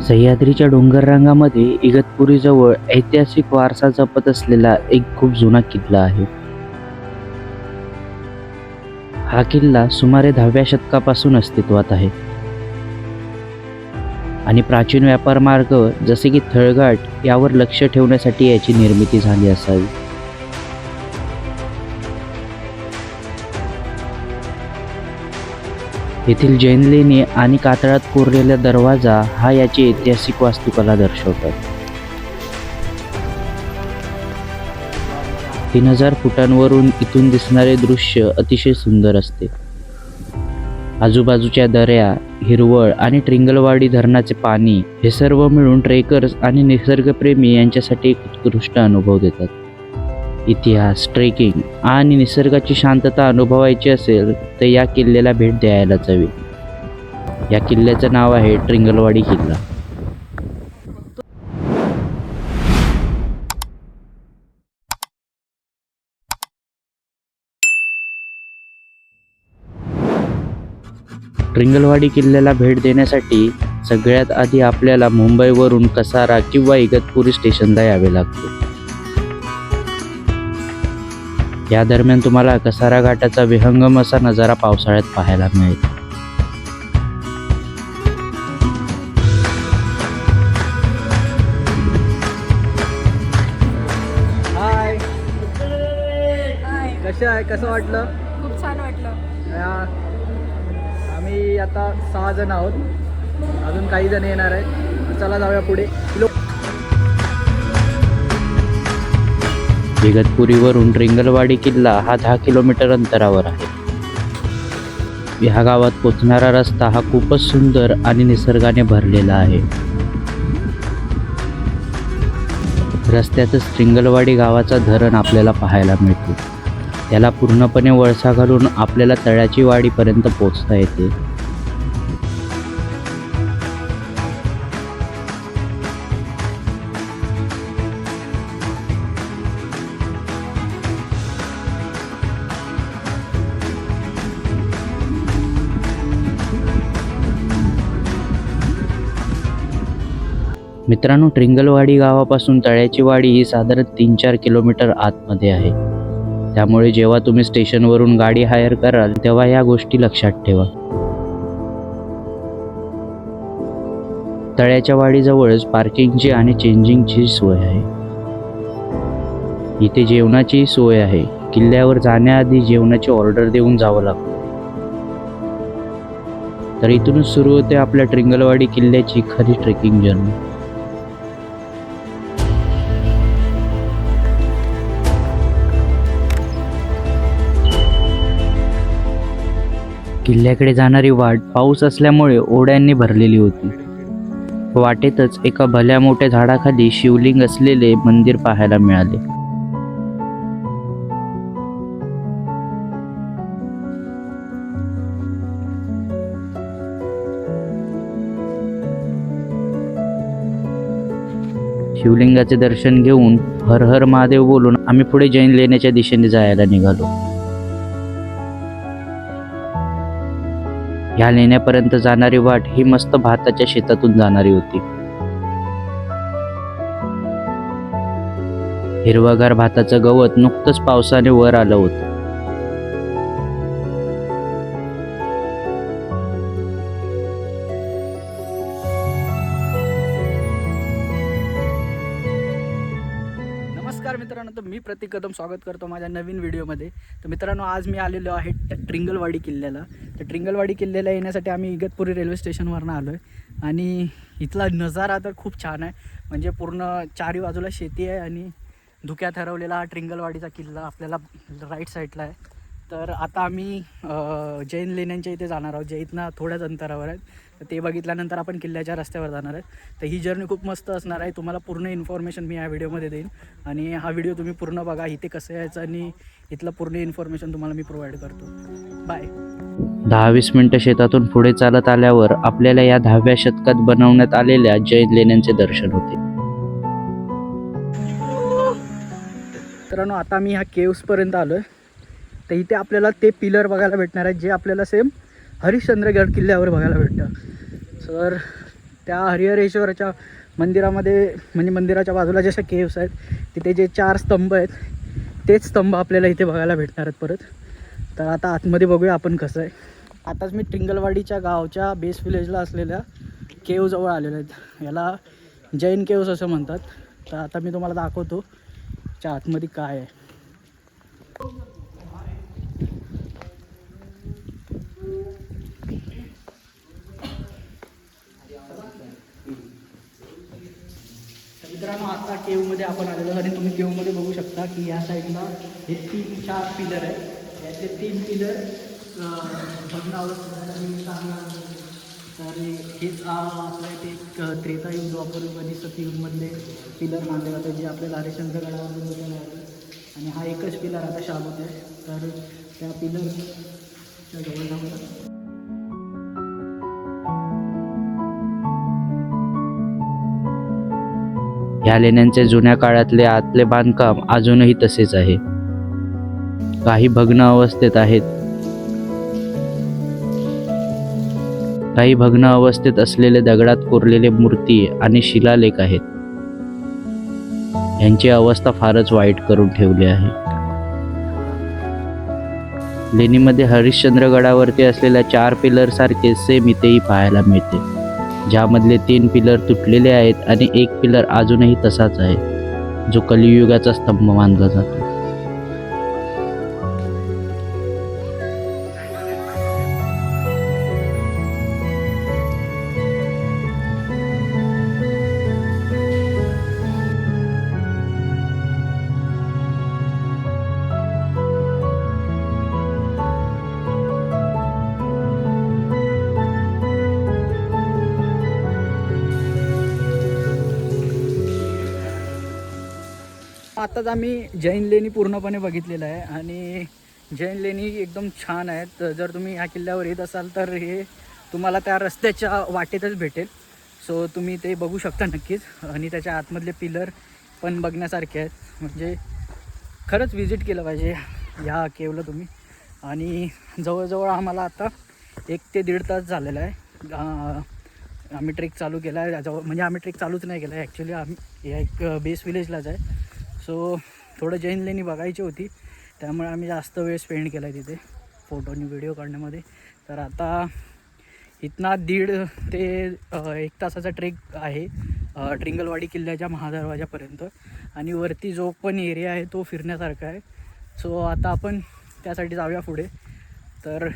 सह्याद्रीच्या डोंगर रांगामध्ये इगतपुरीजवळ ऐतिहासिक वारसा जपत असलेला एक खूप जुना किल्ला आहे. हा किल्ला सुमारे 10व्या शतकापासून अस्तित्वात आहे आणि प्राचीन व्यापार मार्ग जसे की थळघाट यावर लक्ष ठेवण्यासाठी याची निर्मिती झाली असावी. येथील जैन लेणी आणि कातळात कोरलेला दरवाजा हा याची ऐतिहासिक वास्तुकला दर्शवतात. 3000 फुटांवरून इथून दिसणारे दृश्य अतिशय सुंदर असते. आजूबाजूच्या दऱ्या, हिरवळ आणि ट्रिंगलवाडी धरणाचे पाणी हे सर्व मिळून ट्रेकर्स आणि निसर्गप्रेमी यांच्यासाठी एक उत्कृष्ट अनुभव देतात. इतिहास, ट्रेकिंग आणि निसर्गाची शांतता अनुभवायची असेल तर या किल्ल्याला भेट द्यायलाच हवी. या किल्ल्याचं नाव आहे ट्रिंगलवाडी किल्ला. ट्रिंगलवाडी किल्ल्याला भेट देण्यासाठी सगळ्यात आधी आपल्याला मुंबईवरून कसारा किंवा इगतपुरी स्टेशनला यावे लागते. या दरम्यान तुम्हाला कसारा घाटाचा विहंगम असा नजारा पावसाळ्यात पाहायला मिळेल. हाय, कसं वाटलं? खूप छान वाटलं. आम्ही आता 6 जण आहोत, अजून काही जण येणार आहेत. चला जाऊया पुढे. इगतपुरीवरून ट्रिंगलवाडी किल्ला हा 10 किलोमीटर अंतरावर आहे. ह्या गावात पोचणारा रस्ता हा खूपच सुंदर आणि निसर्गाने भरलेला आहे. रस्त्यातच ट्रिंगलवाडी गावाचा धरण आपल्याला पाहायला मिळतो. त्याला पूर्णपणे वळसा घालून आपल्याला तळ्याची वाडीपर्यंत पोहोचता येते. मित्रांनो, ट्रिंगलवाडी गावापासून तळ्याची वाडी ही साधारण 3-4 किलोमीटर आतमध्ये आहे. त्यामुळे जेव्हा तुम्ही स्टेशनवरून गाडी हायर कराल तेव्हा या गोष्टी लक्षात ठेवा. तळ्याच्या वाडीजवळच पार्किंगची आणि चेंजिंगची सोय आहे. इथे जेवणाची सोय आहे. किल्ल्यावर जाण्याआधी जेवणाची ऑर्डर देऊन जावं लागतं. तर इथूनच सुरू होते आपल्या ट्रिंगलवाडी किल्ल्याची खरी ट्रेकिंग जर्नी. किल्ल्याकडे जाणारी वाट पाऊस असल्यामुळे ओढ्यांनी भरलेली होती. वाटेतच एका भल्या मोठ्या झाडाखाली शिवलिंग असलेले मंदिर पाहायला मिळाले. शिवलिंगाचे दर्शन घेऊन हर हर महादेव बोलून आम्ही पुढे जैन लेण्याच्या दिशेने जायला निघालो. ह्या लेण्यापर्यंत जाणारी वाट ही मस्त भाताच्या शेतातून जाणारी होती. हिरवागार भाताचं गवत नुकतंच पावसाने वर आलं होतं. नमस्कार मित्रांनो, तर मी प्रतीक कदम स्वागत करतो माझ्या नवीन व्हिडिओमध्ये. तर मित्रांनो, आज मी आलेलो आहे ट्रिंगलवाडी किल्ल्याला. तर ट्रिंगलवाडी किल्ल्याला येण्यासाठी आम्ही इगतपुरी रेल्वे स्टेशनवरून आलो आहे आणि इथला नजारा तर खूप छान आहे. म्हणजे पूर्ण चारी बाजूला शेती आहे आणि धुक्यात हरवलेला हा ट्रिंगलवाडीचा किल्ला आपल्याला राईट साईडला आहे. तर आता आम्ही जैन लेण्यांच्या इथे जाणार आहोत, जे इथनं थोड्याच अंतरावर आहेत. तर ते बघितल्यानंतर आपण किल्ल्याच्या रस्त्यावर जाणार आहेत. तर ही जर्नी खूप मस्त असणार आहे. तुम्हाला पूर्ण इन्फॉर्मेशन मी या व्हिडिओमध्ये देईन आणि हा व्हिडिओ तुम्ही पूर्ण बघा. इथे कसं यायचं आणि इथलं पूर्ण इन्फॉर्मेशन तुम्हाला मी प्रोव्हाइड करतो. बाय. 10-20 मिनिटं शेतातून पुढे चालत आल्यावर आपल्याला या 10व्या शतकात बनवण्यात आलेल्या जैन लेण्यांचे दर्शन होते. मित्रांनो, आता मी ह्या केव्सपर्यंत आलो आहे. तर इथे आपल्याला ते पिलर बघायला भेटणार आहेत जे आपल्याला सेम हरिश्चंद्रगड किल्ल्यावर बघायला भेटतं. तर त्या हरिहरेश्वराच्या मंदिरामध्ये म्हणजे मंदिराच्या बाजूला जशा केव्स आहेत तिथे जे 4 स्तंभ आहेत तेच स्तंभ आपल्याला इथे बघायला भेटणार आहेत परत. तर आता आतमध्ये बघूया आपण कसं आहे. आताच मी ट्रिंगलवाडीच्या गावच्या बेस विलेजला असलेल्या केवजवळ आलेलो आहेत. याला जैन केव्स असं म्हणतात. तर आता मी तुम्हाला दाखवतो त्या आतमध्ये काय आहे. मित्रांनो आता केवमध्ये आपण आलेलो आणि तुम्ही केवमध्ये बघू शकता की या साईडला हे 3-4 पिलर आहेत. यातले 3 पिलर तर हेच आपलं ते एक त्रेतायुग द्वापरयुग सतयुगमधले पिलर मानले जातात जे आपल्या धारेशंकर गडावर आहे. आणि हा एकच पिलर आता शाबूत आहे. तर त्या पिलरच्या जवळ जाऊया. ह्या लेण्यांचे जुन्या काळातले आतले बांधकाम अजूनही तसेच आहे. काही भग्न अवस्थेत आहेत. काही भग्न अवस्थेत असलेले दगडात कोरलेले मूर्ती आणि शिलालेख आहेत. यांची अवस्था फारच वाईट करून ठेवली आहे. लेणीमध्ये हरिश्चंद्र गडावरती असलेल्या 4 पिलर सारखे सेम इथेही पाहायला मिळते, ज्यामधले 3 पिलर तुटलेले आहेत आणि 1 पिलर अजूनही तसाच आहे, जो कलियुगाचा स्तंभ मानला जातो. आताच आम्ही जैन लेणी पूर्णपणे बघितलेलं आहे आणि जैन लेणी एकदम छान आहेत. जर तुम्ही ह्या किल्ल्यावर येत असाल तर हे तुम्हाला त्या रस्त्याच्या वाटेतच भेटेल. सो तुम्ही ते बघू शकता नक्कीच. आणि त्याच्या आतमधले पिलर पण बघण्यासारखे आहेत. म्हणजे खरंच विजिट केलं पाहिजे ह्या केवला तुम्ही. आणि जवळजवळ आम्हाला आता 1 ते 1.5 तास झालेला आहे. आम्ही ट्रेक चालू केला आहे. म्हणजे आम्ही ट्रेक चालूच नाही केला आहे ॲक्च्युली. आम्ही एक बेस विलेजलाच आहे. सो थोडं जैन लेणी बघायची होती त्यामुळे आम्ही जास्त वेळ स्पेंड केला आहे तिथे फोटो आणि व्हिडिओ काढण्यामध्ये. तर आता इथना 1.5 ते 1 तासाचा ट्रेक आहे ट्रिंगलवाडी किल्ल्याच्या महादरवाजापर्यंत. आणि वरती जो पण एरिया आहे तो फिरण्यासारखा आहे. सो आता आपण त्यासाठी जाऊया पुढे. तर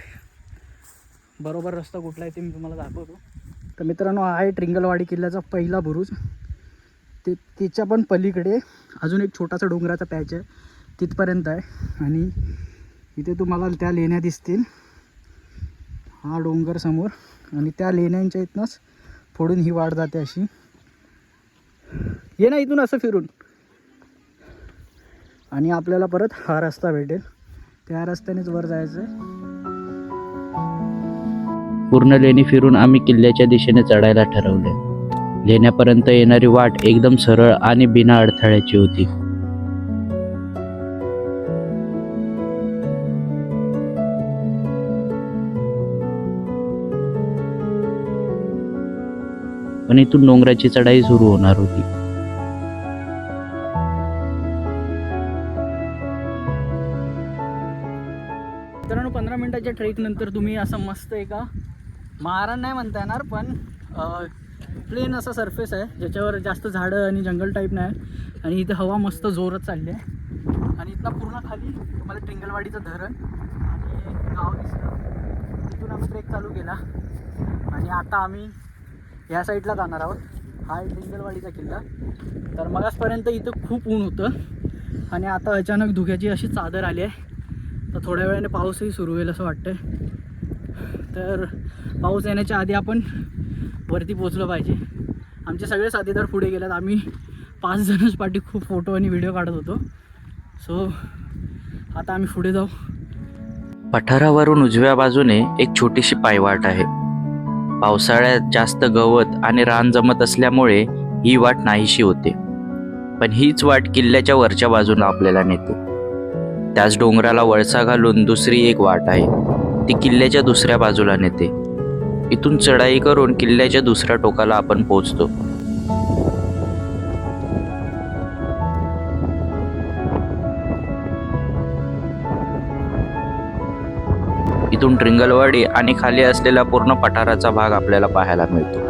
बरोबर रस्ता कुठला आहे ते मी तुम्हाला दाखवतो. तर मित्रांनो हा आहे ट्रिंगलवाडी किल्ल्याचा पहिला बुरुज. तिच्या पण पलीकडे अजून एक छोटासा डोंगराचा पॅच आहे तिथपर्यंत आहे. आणि इथे तुम्हाला त्या लेण्या दिसतील. हा डोंगर समोर आणि त्या लेण्यांच्या इथनंच फोडून ही वाट जाते अशी. ये ना इथून असं फिरून आणि आपल्याला परत हा रस्ता भेटेल. त्या रस्त्यानेच वर जायचं आहे. पूर्ण लेणी फिरून आम्ही किल्ल्याच्या दिशेने चढायला ठरवले. लेण्यापर्यंत येणारी वाट एकदम सरळ आणि बिना अडथळ्याची होती. पण इथून डोंगराची चढाई सुरू होणार होती. मित्रांनो 15 मिनिटाच्या ट्रेक नंतर तुम्ही असं मस्त एका माळरान नाही म्हणता येणार पण प्लेन असा सरफेस आहे ज्याच्यावर जास्त झाडं आणि जंगल टाईप नाही. आणि इथे हवा मस्त जोरात चालली आहे. आणि इथनं पूर्ण खाली तुम्हाला ट्रिंगलवाडीचं धरण आणि गाव दिसतं. तिथून आम्ही ट्रेक चालू केला आणि आता आम्ही ह्या साईडला जाणार आहोत. हा आहे ट्रिंगलवाडीचा किल्ला. तर मगासपर्यंत इथं खूप ऊन होतं आणि आता अचानक धुक्याची अशी चादर आली आहे. तर थोड्या वेळाने पाऊसही सुरू होईल असं वाटतं. तर पाऊस येण्याच्या आधी आपण वरती पोचलं पाहिजे. आमचे सगळे साथीदार पुढे गेल्यात. आम्ही 5 जणच पाठी खूप फोटो आणि व्हिडिओ काढत होतो. सो आता आम्ही पुढे जाऊ. पठारावरून उजव्या बाजूने एक छोटीशी पायवाट आहे. पावसाळ्यात जास्त गवत आणि रान जमत असल्यामुळे ही वाट नाहीशी होते. पण हीच वाट किल्ल्याच्या वरच्या बाजूला आपल्याला नेते. त्याच डोंगराला वळसा घालून दुसरी एक वाट आहे. ती किल्ल्याच्या दुसऱ्या बाजूला नेते. इथून चढाई करून किल्ल्याच्या दुसऱ्या टोकाला आपण पोहोचतो. इथून ट्रिंगलवाडी आणि खाली असलेला पूर्ण पठाराचा भाग आपल्याला पाहायला मिळतो.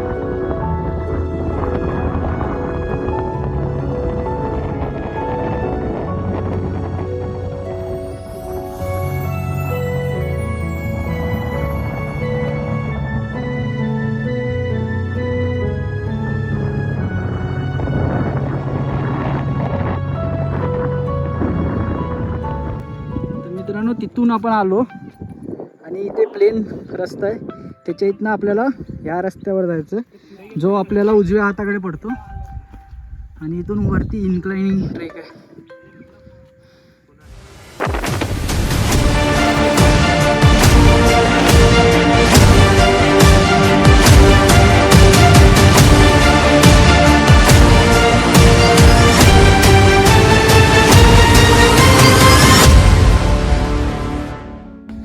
मित्रांनो, तिथून आपण आलो आणि इथे प्लेन रस्ता आहे. त्याच्या इथनं आपल्याला या रस्त्यावर जायचं, जो आपल्याला उजव्या हाताकडे पडतो. आणि इथून वरती इन्क्लाइनिंग ट्रेक आहे.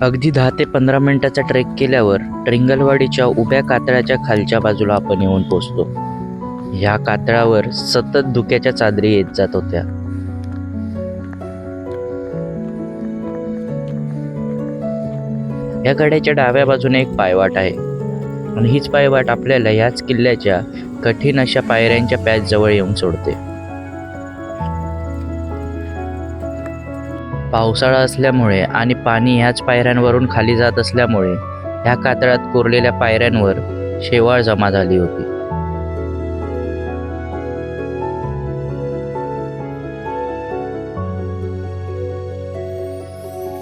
अगदी 10 ते 15 मिनिटाचा ट्रेक केल्यावर ट्रिंगलवाडीच्या उभ्या कातळाच्या खालच्या बाजूला आपण येऊन पोहोचतो. ह्या कातळावर सतत धुक्याच्या चादरी येत जात होत्या. या गडाच्या डाव्या बाजूने एक पायवाट आहे आणि हीच पायवाट आपल्याला याच किल्ल्याच्या कठीण अशा पायऱ्यांच्या पॅच जवळ येऊन सोडते. पावसाळा असल्यामुळे आणि पाणी ह्याच पायऱ्यांवरून खाली जात असल्यामुळे ह्या कातळात कोरलेल्या पायऱ्यांवर शेवाळ जमा झाली होती.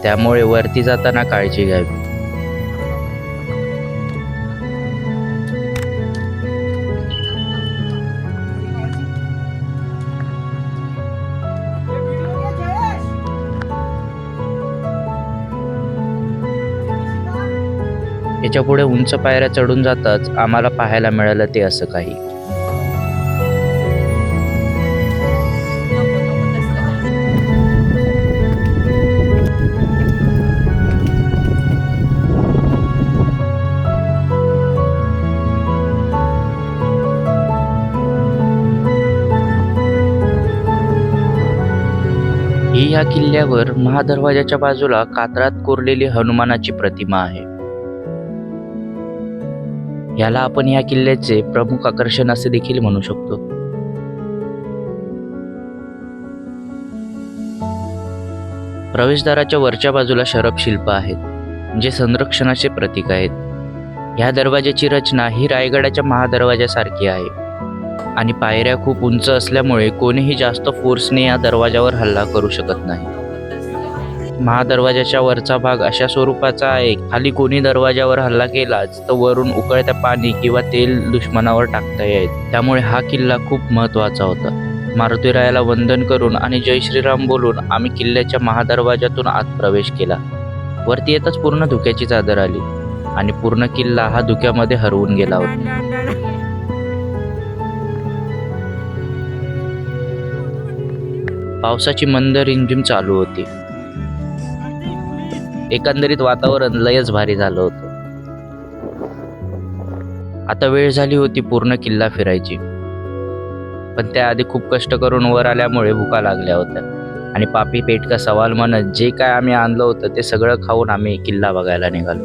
त्यामुळे वरती जाताना काळजी घ्यावी. याच्या पुढे उंच पायऱ्या चढून जाताच आम्हाला पाहायला मिळालं ते असं काही. ही या किल्ल्यावर महादरवाजाच्या बाजूला कातळात कोरलेली हनुमानाची प्रतिमा आहे. याला आपण या किल्ल्याचे प्रमुख आकर्षण असे देखील म्हणू शकतो. प्रवेशद्वाराच्या वरच्या बाजूला शरभ शिल्प आहेत, जे संरक्षणाचे प्रतीक आहेत. या दरवाजाची रचना ही रायगडाच्या महादरवाजासारखी आहे आणि पायऱ्या खूप उंच असल्यामुळे कोणीही जास्त फोर्सने या दरवाजावर हल्ला करू शकत नाही. महादरवाजाच्या वरचा भाग अशा स्वरूपाचा आहे, खाली कोणी दरवाजावर हल्ला केलाच तर वरून उकळत्या पाणी किंवा तेल दुश्मनावर टाकता येईल. त्यामुळे हा किल्ला खूप महत्त्वाचा होता. मारुतीरायाला वंदन करून आणि जय श्रीराम बोलून आम्ही किल्ल्याच्या महादरवाजातून आत प्रवेश केला. वरती येताच पूर्ण धुक्याची चादर आली आणि पूर्ण किल्ला हा धुक्यामध्ये हरवून गेला होता. पावसाची मंद रिमझिम चालू होती. एकंदरीत वातावरण लयच भारी झालं होतं. आता वेळ झाली होती पूर्ण किल्ला फिरायची, पण त्याआधी खूप कष्ट करून वर आल्यामुळे भुका लागल्या होत्या आणि पापी पेट का सवाल म्हणत जे काय आम्ही आणलं होतं ते सगळं खाऊन आम्ही किल्ला बघायला निघालो.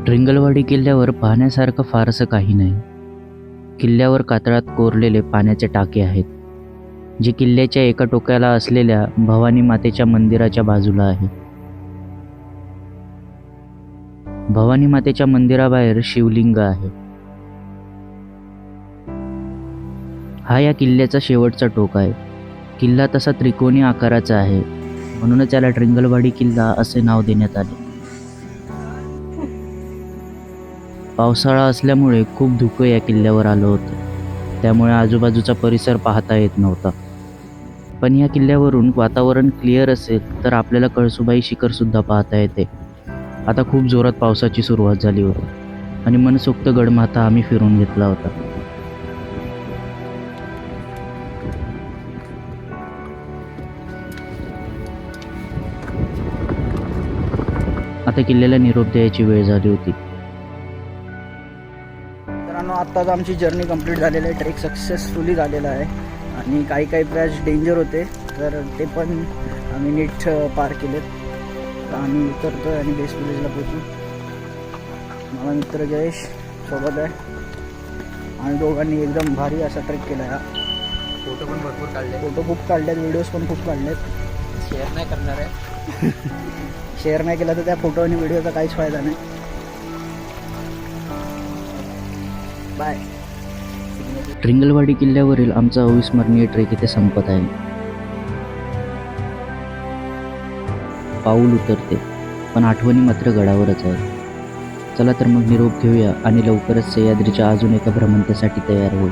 ट्रिंगलवाडी किल्ल्यावर पाहण्यासारखं फारसं काही नाही. किल्ल्यावर कातळात कोरलेले पाण्याचे टाके आहेत, जे किल्ल्याच्या एका टोकाला असलेल्या भवानी मातेच्या मंदिराच्या बाजूला आहे. भवानी मातेच्या मंदिराबाहेर शिवलिंग आहे. हा या किल्ल्याचा शेवटचा टोक आहे. किल्ला तसा त्रिकोणी आकाराचा आहे, म्हणूनच याला ट्रिंगलवाडी किल्ला असे नाव देण्यात आले. पावसाळा असल्यामुळे खूप धुकं या किल्ल्यावर आलं होतं, त्यामुळे आजूबाजूचा परिसर पाहता येत नव्हता. पण या किल्ल्यावरून वातावरण क्लिअर असेल तर आपल्याला कळसुबाई शिखर सुद्धा पाहता येते. आता खूप जोरात पावसाची सुरुवात झाली होती आणि मनसोक्त गडमाथा आम्ही फिरून घेतला होता. आता किल्ल्याला निरोप द्यायची वेळ झाली होती. मित्रांनो, आत्ताच आमची जर्नी कंप्लीट झालेली आहे. ट्रेक सक्सेसफुली झालेला आहे आणि काही काही पॅच डेंजर होते, तर ते पण आम्ही नीट पार केलेत. तर आम्ही उतरतो आणि बेस विलेजला पोचू. मला मित्र जयेश सोबत आहे आणि दोघांनी एकदम भारी असा ट्रेक केला आहे. फोटो पण भरपूर काढले. फोटो खूप काढलेत, व्हिडिओज पण खूप काढलेत. शेअर नाही करणार आहे. शेअर नाही केला तर त्या फोटो आणि व्हिडिओचा काहीच फायदा नाही. बाय. ट्रिंगलवाडी किल्ल्यावरील आमचा अविस्मरणीय ट्रेक इथे संपत आहे. पाऊल उतरते, पण आठवणी मात्र गडावरच आहे. चला तर मग निरोप घेऊया आणि लवकरच सह्याद्रीच्या अजून एका भ्रमंतीसाठी तयार होऊ.